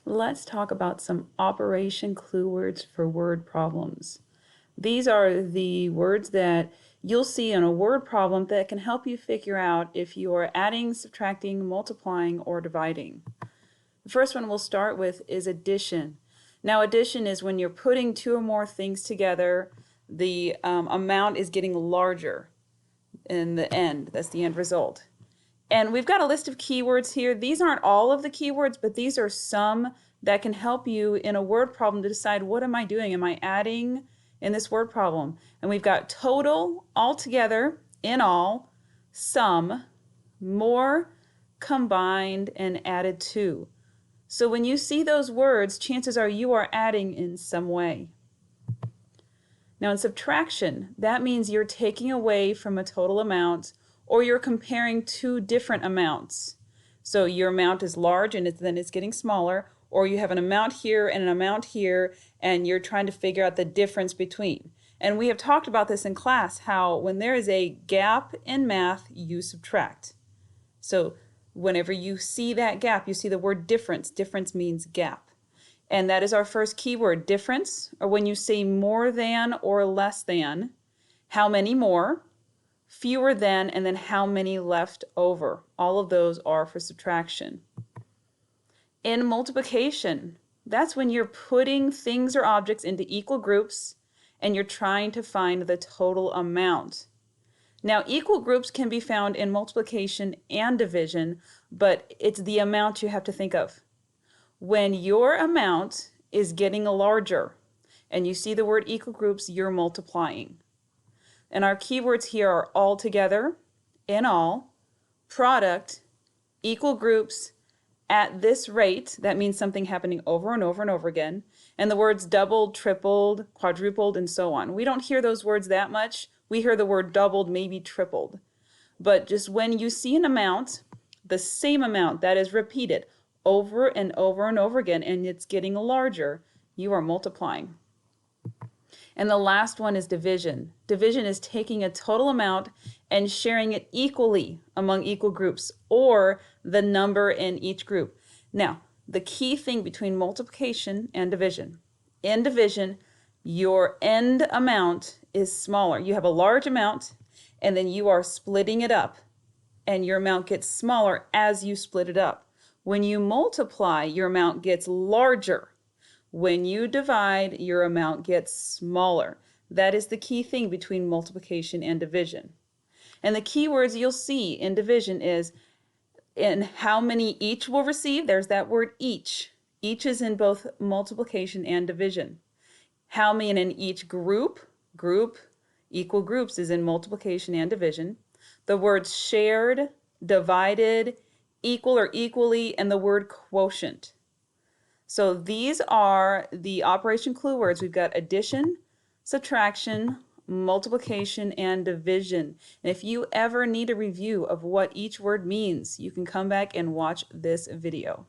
Let's talk about some operation clue words for word problems. These are the words that you'll see in a word problem that can help you figure out if you are adding, subtracting, multiplying, or dividing. The first one we'll start with is addition. Now, addition is when you're putting two or more things together, the amount is getting larger in the end. That's the end result. And we've got a list of keywords here. These aren't all of the keywords, but these are some that can help you in a word problem to decide, what am I doing? Am I adding in this word problem? And we've got total, altogether, in all, sum, more, combined, and added to. So when you see those words, chances are you are adding in some way. Now in subtraction, that means you're taking away from a total amount, or you're comparing two different amounts. So your amount is large and then it's getting smaller, or you have an amount here and an amount here, and you're trying to figure out the difference between. And we have talked about this in class, how when there is a gap in math, you subtract. So whenever you see that gap, you see the word difference. Difference means gap. And that is our first keyword, difference, or when you say more than or less than, how many more, fewer than, and then how many left over. All of those are for subtraction. In multiplication, that's when you're putting things or objects into equal groups and you're trying to find the total amount. Now, equal groups can be found in multiplication and division, but it's the amount you have to think of. When your amount is getting larger and you see the word equal groups, you're multiplying. And our keywords here are altogether, in all, product, equal groups, at this rate. That means something happening over and over and over again. And the words doubled, tripled, quadrupled, and so on. We don't hear those words that much. We hear the word doubled, maybe tripled. But just when you see an amount, the same amount that is repeated over and over and over again, and it's getting larger, you are multiplying. And the last one is division. Division is taking a total amount and sharing it equally among equal groups, or the number in each group. Now, the key thing between multiplication and division. In division, your end amount is smaller. You have a large amount, and then you are splitting it up, and your amount gets smaller as you split it up. When you multiply, your amount gets larger. When you divide, your amount gets smaller. That is the key thing between multiplication and division. And the key words you'll see in division is in how many each will receive. There's that word each. Each is in both multiplication and division. How many in each group, equal groups is in multiplication and division. The words shared, divided, equal or equally, and the word quotient. So these are the operation clue words. We've got addition, subtraction, multiplication, and division. And if you ever need a review of what each word means, you can come back and watch this video.